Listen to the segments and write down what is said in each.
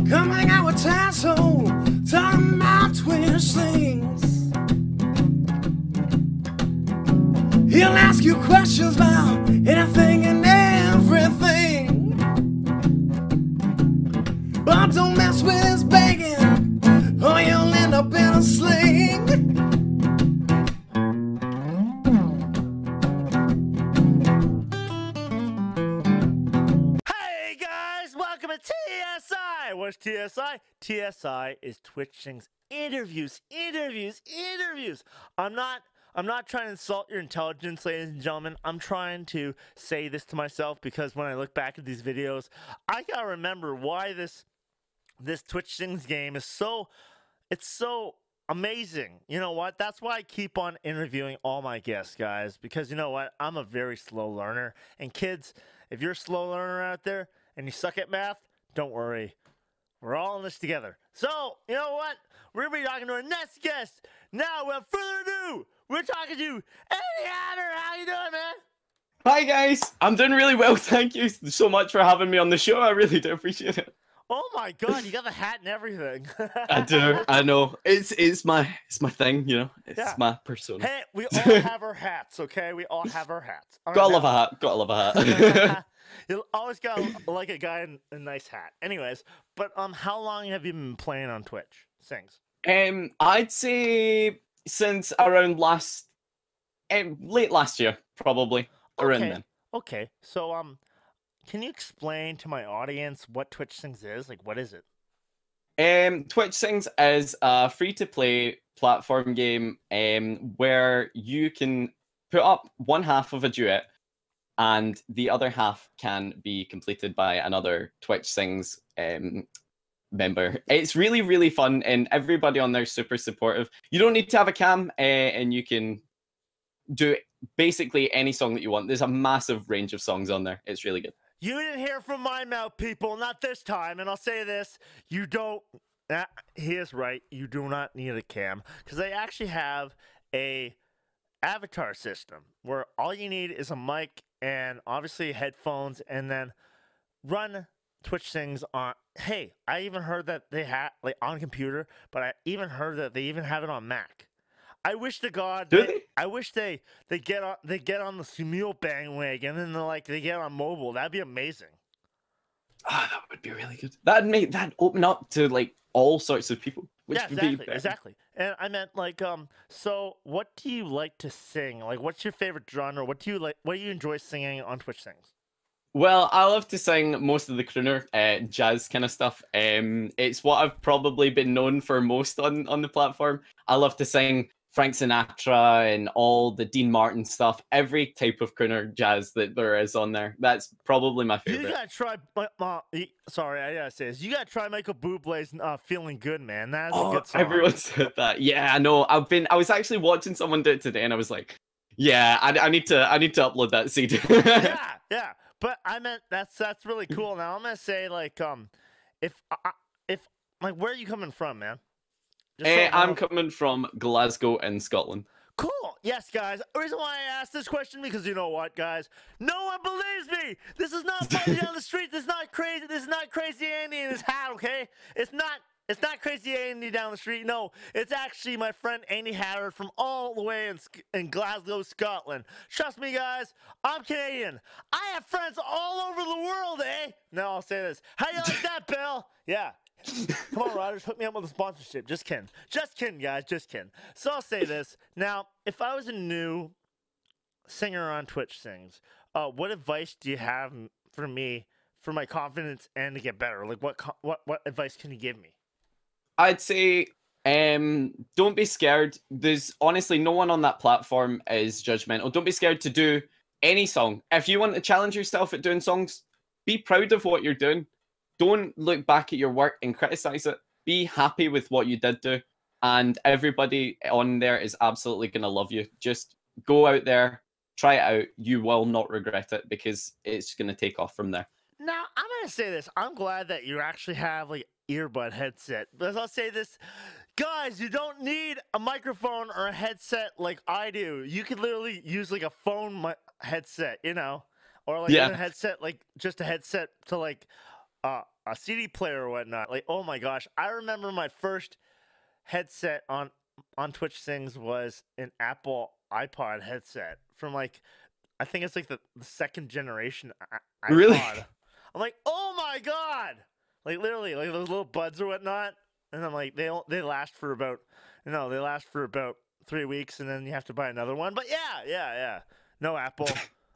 Coming out with Tazwhole, talking about Twitch things. He'll ask you questions about anything and everything. But don't mess with his begging, or you'll end up in a sling. Hey guys, welcome to TSI. What's TSI? TSI is Twitch Things interviews. I'm not trying to insult your intelligence, ladies and gentlemen. I'm trying to say this to myself because when I look back at these videos, I gotta remember why this Twitch Things game is so amazing. You know what? That's why I keep on interviewing all my guests, guys, because you know what? I'm a very slow learner. And kids, if you're a slow learner out there and you suck at math, don't worry. We're all in this together. So, you know what? We're going to be talking to our next guest. Now, without further ado, we're talking to AndyHatter. How you doing, man? Hi, guys. I'm doing really well. Thank you so much for having me on the show. I really do appreciate it. Oh my God, you got the hat and everything. I do. I know. It's my thing, you know. It's my persona. Hey, we all have our hats, okay? We all have our hats. Gotta love a hat. Gotta love a hat. You always gotta like a guy in a nice hat. Anyways, but how long have you been playing on Twitch? Things. I'd say since around late last year, probably around then. Okay. So can you explain to my audience what Twitch Things is? Like, what is it? Twitch Things is a free-to-play platform game where you can put up one half of a duet and the other half can be completed by another Twitch Things member. It's really, really fun, and everybody on there is super supportive. You don't need to have a cam, and you can do basically any song that you want. There's a massive range of songs on there. It's really good. You didn't hear from my mouth, people. Not this time. And I'll say this. You don't... he is right. You do not need a cam. Because they actually have a avatar system where all you need is a mic and obviously headphones and then run Twitch Things on... Hey, I even heard that they have... like on computer, but I even heard that they even have it on Mac. I wish to God. I wish they get on the Sumule bandwagon and they get on mobile. That'd be amazing. Ah, that would be really good. That'd open up to like all sorts of people. Which yeah, would be exactly. And I meant like So, what do you like to sing? Like, what's your favorite genre? What do you like? What do you enjoy singing on Twitch Things? Well, I love to sing most of the crooner, jazz kind of stuff. It's what I've probably been known for most on the platform. I love to sing Frank Sinatra and all the Dean Martin stuff, every type of crooner jazz that there is on there. That's probably my favorite. You gotta try. Sorry, I gotta say this. You gotta try Michael Bublé's "Feeling Good," man. That's a good song. Everyone said that. Yeah, I know. I was actually watching someone do it today, and I was like, yeah, I need to upload that CD. yeah. But I meant that's really cool. Now I'm gonna say like if like where are you coming from, man? I'm coming from Glasgow in Scotland. Cool. Yes, guys. The reason why I asked this question because you know what, guys? No one believes me. This is not Buddy down the street. This is not crazy. This is not Crazy Andy in his hat. Okay? It's not Crazy Andy down the street. No, it's actually my friend AndyHatter from all the way in Glasgow, Scotland. Trust me, guys. I'm Canadian. I have friends all over the world, eh? Now I'll say this. How you like that, Bill? Yeah. Come on, Rogers, hook me up with a sponsorship. Just kidding. Just kidding, guys. Just kidding. So I'll say this. Now, if I was a new singer on Twitch Things, what advice do you have for me for my confidence and to get better? Like, what advice can you give me? I'd say, don't be scared. There's honestly no one on that platform is judgmental. Don't be scared to do any song. If you want to challenge yourself at doing songs, be proud of what you're doing. Don't look back at your work and criticize it. Be happy with what you did do. And everybody on there is absolutely going to love you. Just go out there, try it out. You will not regret it because it's going to take off from there. Now, I'm going to say this. I'm glad that you actually have like earbud headset. But I'll say this. Guys, you don't need a microphone or a headset like I do. You could literally use like a phone headset, you know? Or like a headset, like just a headset to like a CD player or whatnot. Like, oh my gosh, I remember my first headset on Twitch Sings was an Apple iPod headset from like, I think it's like the second generation iPod. Really? I'm like, oh my god, like literally, like those little buds or whatnot. And I'm like, they last for about, they last for about 3 weeks, and then you have to buy another one. But yeah. No Apple.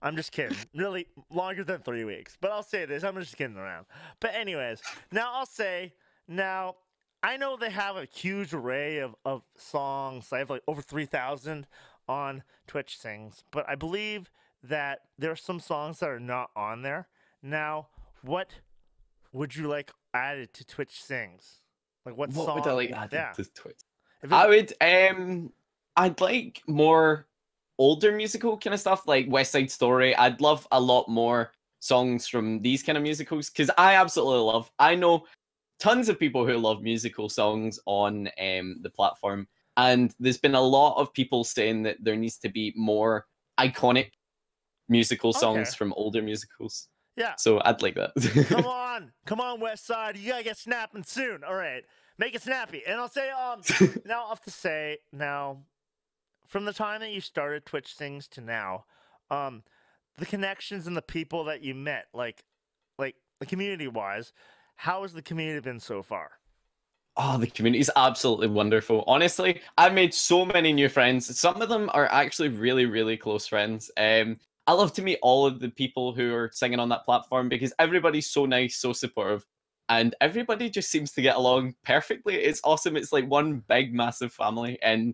I'm just kidding. Really, longer than 3 weeks. But I'll say this. I'm just kidding around. But anyways, now I'll say, I know they have a huge array of songs. I have like over 3,000 on Twitch Sings. But I believe that there are some songs that are not on there. Now, what would you like added to Twitch Sings? Like what song? Would I like added to Twitch? I'd like more older musical kind of stuff, like West Side Story. I'd love a lot more songs from these kind of musicals, because I know tons of people who love musical songs on the platform, and there's been a lot of people saying that there needs to be more iconic musical songs from older musicals. Yeah. So I'd like that. Come on, West Side. You gotta get snapping soon. All right, make it snappy. And I'll say, now I'll have to say, from the time that you started Twitch Sings to now, the connections and the people that you met, like the community-wise, how has the community been so far? Oh, the community is absolutely wonderful. Honestly, I've made so many new friends. Some of them are actually really, really close friends. I love to meet all of the people who are singing on that platform, because everybody's so nice, so supportive, and everybody just seems to get along perfectly. It's awesome. It's like one big, massive family, and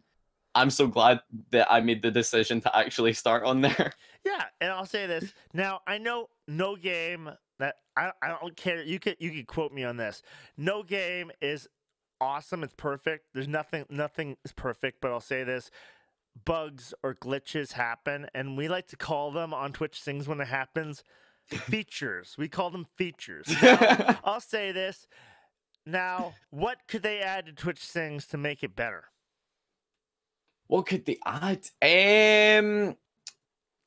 I'm so glad that I made the decision to actually start on there. Yeah, and I'll say this. Now, I know no game that I don't care. You could quote me on this. No game is awesome. It's perfect. There's nothing is perfect, but I'll say this. Bugs or glitches happen, and we like to call them on Twitch Sings when it happens features. We call them features. Now, I'll say this. Now, what could they add to Twitch Sings to make it better? What could they add?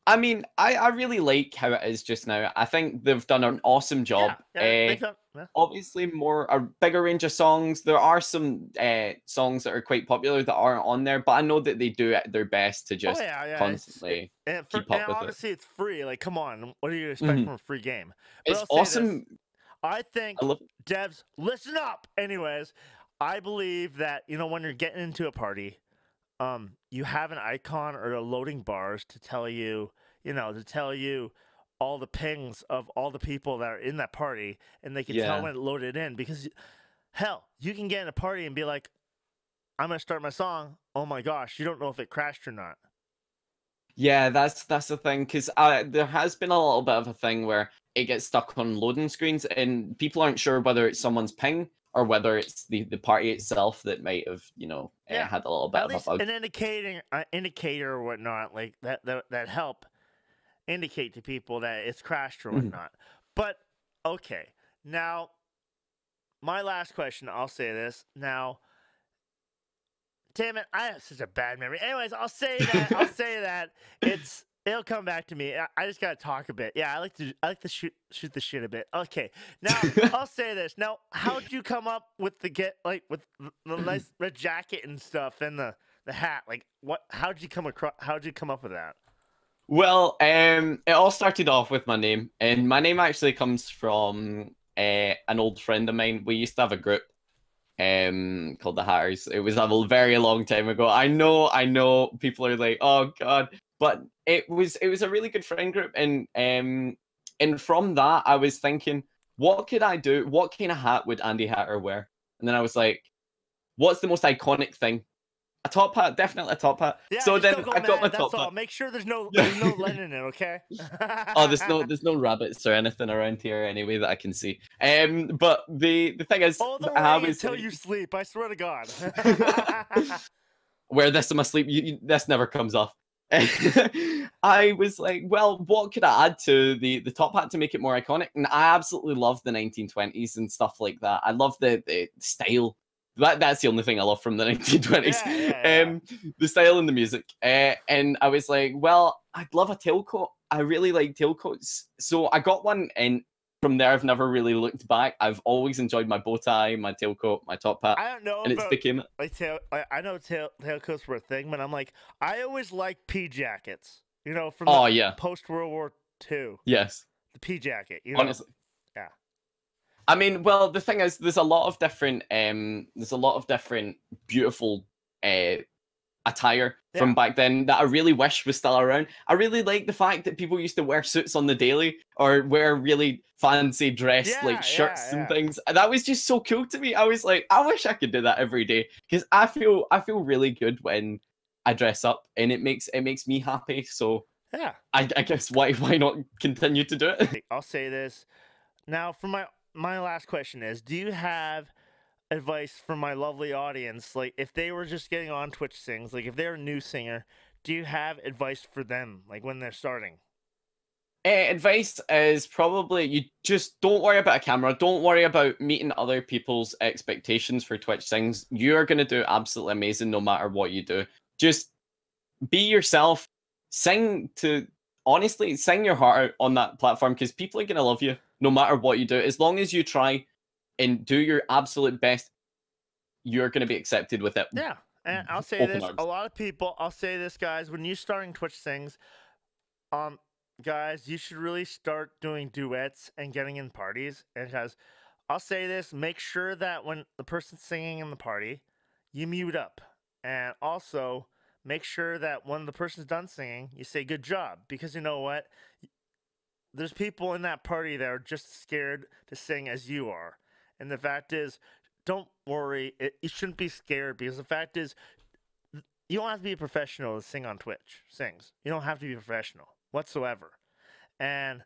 I mean, I really like how it is just now. I think they've done an awesome job. Obviously, a bigger range of songs. There are some songs that are quite popular that aren't on there, but I know that they do their best to just constantly keep up with obviously, it's free. Like, come on, what do you expect from a free game? But it's awesome. I think devs, listen up. Anyways, I believe that when you're getting into a party, you have an icon or a loading bars to tell you, all the pings of all the people that are in that party, and they can tell when it loaded in. Because, hell, you can get in a party and be like, I'm gonna start my song. Oh my gosh, you don't know if it crashed or not. Yeah, that's the thing, because there has been a little bit of a thing where it gets stuck on loading screens, and people aren't sure whether it's someone's ping or whether it's the party itself that might have, had a little bit of a bug. An indicator or whatnot, like that help indicate to people that it's crashed or whatnot. But, okay. Now, my last question, I'll say this. Now, damn it, I have such a bad memory. Anyways, I'll say that it'll come back to me. I just gotta talk a bit. Yeah, I like to shoot the shit a bit. Okay, now I'll say this. Now, how'd you come up with with the nice red jacket and stuff and the hat? Like, how'd you come up with that? Well, it all started off with my name, and my name actually comes from an old friend of mine. We used to have a group called the Hatters. It was a very long time ago. I know people are like, oh god, but it was a really good friend group, and from that I was thinking, what could I do? What kind of hat would AndyHatter wear? And then I was like, what's the most iconic thing? A top hat, definitely a top hat. Yeah, so then I got my top hat. Make sure there's no lead in it, okay? Oh, there's no rabbits or anything around here anyway that I can see. But the thing is, until you sleep. I swear to God. Wear this in my sleep. This never comes off. I was like, well, what could I add to the top hat to make it more iconic? And I absolutely love the 1920s and stuff like that. I love the style. That's the only thing I love from the 1920s. The style and the music. And I was like, well, I'd love a tailcoat. I really like tailcoats. So I got one, and from there, I've never really looked back. I've always enjoyed my bow tie, my tailcoat, my top hat, I don't know and it's about became like I know tailcoats were a thing, but I'm like, I always like pea jackets. You know, from oh the yeah, post World War II, yes, the pea jacket. You know, honestly. yeah. I mean, well, the thing is, there's a lot of different beautiful attire from Yeah. back then that I really wish was still around. I really like the fact that people used to wear suits on the daily or wear really fancy dressed like shirts and things. That was just so cool to me. I was like, I wish I could do that every day because I feel really good when I dress up and it makes me happy. So Yeah. I guess why not continue to do it? I'll say this now for my last question is: do you have advice for my lovely audience? Like, if they were just getting on Twitch Sings, like if they're a new singer, do you have advice for them, like when they're starting? Advice is probably you just don't worry about a camera. Don't worry about meeting other people's expectations for Twitch Sings. You're going to do absolutely amazing no matter what you do. Just be yourself. Honestly, sing your heart out on that platform because people are going to love you no matter what you do. As long as you try and do your absolute best, you're going to be accepted with it. Yeah. And I'll say Open this, arms. a lot of people, I'll say this, guys, when you're starting Twitch Sings, guys, you should really start doing duets and getting in parties. And guys, I'll say this, make sure that when the person's singing in the party, you mute up. And also, make sure that when the person's done singing, you say good job. Because you know what? There's people in that party that are just scared to sing as you are. And the fact is, don't worry. You shouldn't be scared because the fact is, you don't have to be a professional to sing on Twitch. Sings. You don't have to be professional whatsoever. And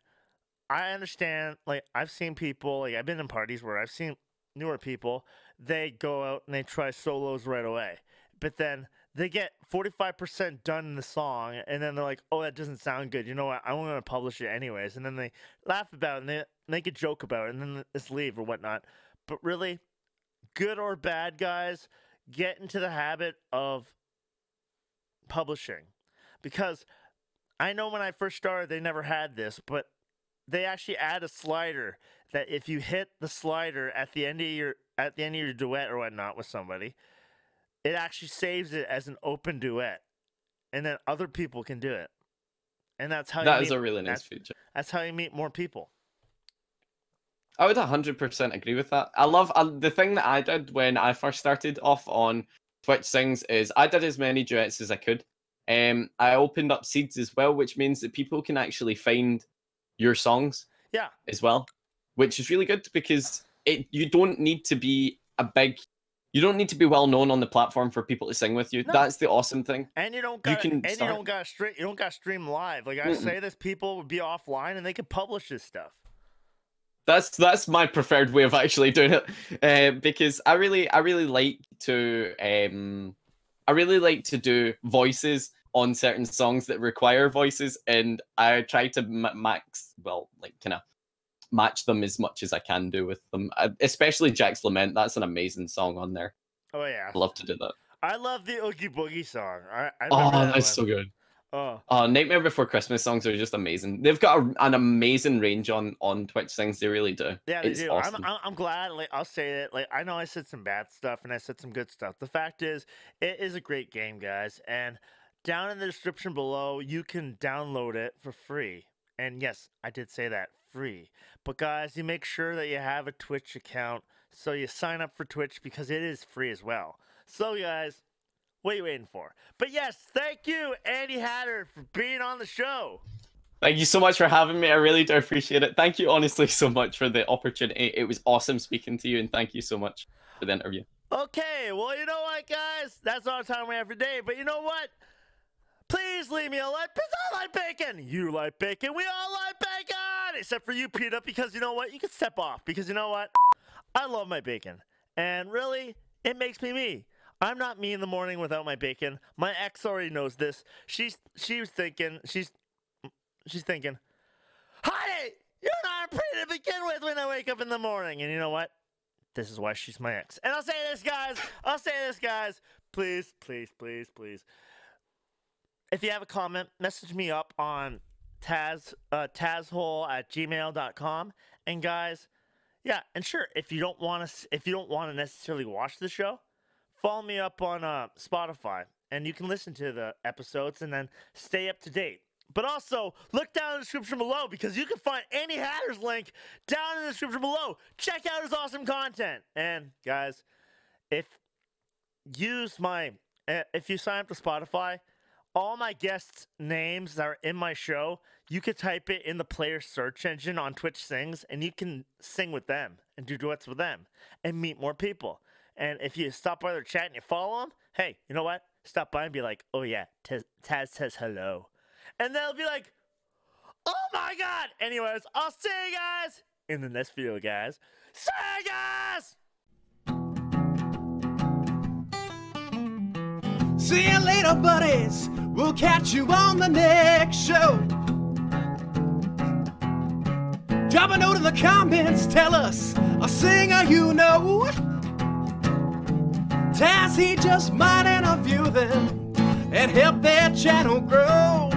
I understand, like, I've seen people, like, I've been in parties where I've seen newer people, they go out and they try solos right away. But then they get 45% done in the song, and then they're like, oh, that doesn't sound good. You know what? I'm going to publish it anyways. And then they laugh about it, and they make a joke about it, and then they just leave or whatnot. But really, good or bad, guys, get into the habit of publishing. Because I know when I first started, they never had this, but they actually add a slider that if you hit the slider at the end of your duet or whatnot with somebody, it actually saves it as an open duet, and then other people can do it. And that's how that is a really nice feature. That's how you meet more people. I would 100% agree with that. I love the thing that I did when I first started off on Twitch Sings is I did as many duets as I could. I opened up seeds as well, which means that people can actually find your songs as well, which is really good because you don't need to be you don't need to be well known on the platform for people to sing with you. No. That's the awesome thing. And you don't got to stream live. Like I say this, people would be offline and they could publish this stuff. That's my preferred way of actually doing it, because I really like to do voices on certain songs that require voices, and I try to match them as much as I can do with them. Especially Jack's Lament. That's an amazing song on there. Oh yeah, I love to do that. I love the Oogie Boogie song. That's so good. Oh, Nightmare Before Christmas songs are just amazing. They've got an amazing range on Twitch Sings. They really do. Yeah, they do. Awesome. I'm glad. Like I'll say it. Like I know I said some bad stuff and I said some good stuff. The fact is, it is a great game, guys. And down in the description below, you can download it for free. And yes, I did say that, free. But guys, you make sure that you have a Twitch account, so you sign up for Twitch because it is free as well. So guys, what are you waiting for? But yes, thank you, AndyHatter, for being on the show. Thank you so much for having me. I really do appreciate it. Thank you honestly so much for the opportunity. It was awesome speaking to you, and thank you so much for the interview. Okay, well, you know what, guys? That's all the time we have today, but you know what? Please leave me a like, because I like bacon. You like bacon. We all like bacon. Except for you, Peter, because you know what? You can step off, because you know what? I love my bacon. And really, it makes me me. I'm not me in the morning without my bacon. My ex already knows this. She's thinking, honey, you're not pretty to begin with when I wake up in the morning. And you know what? This is why she's my ex. And I'll say this, guys. Please, please, please, please. If you have a comment, message me up on Tazwhole@gmail.com. And guys, yeah, and sure, if you don't want to necessarily watch the show, follow me up on Spotify, and you can listen to the episodes and then stay up to date. But also, look down in the description below because you can find AndyHatter's link down in the description below. Check out his awesome content. And guys, if you sign up to Spotify, all my guests' names that are in my show, you could type it in the player search engine on Twitch Sings, and you can sing with them and do duets with them and meet more people. And if you stop by their chat and you follow them, hey, you know what? Stop by and be like, oh yeah, Taz says hello. And they'll be like, oh my God. Anyways, I'll see you guys in the next video, guys. See you guys! See you later, buddies. We'll catch you on the next show. Drop a note in the comments. Tell us a singer you know. Taz, he just might interview them and help their channel grow.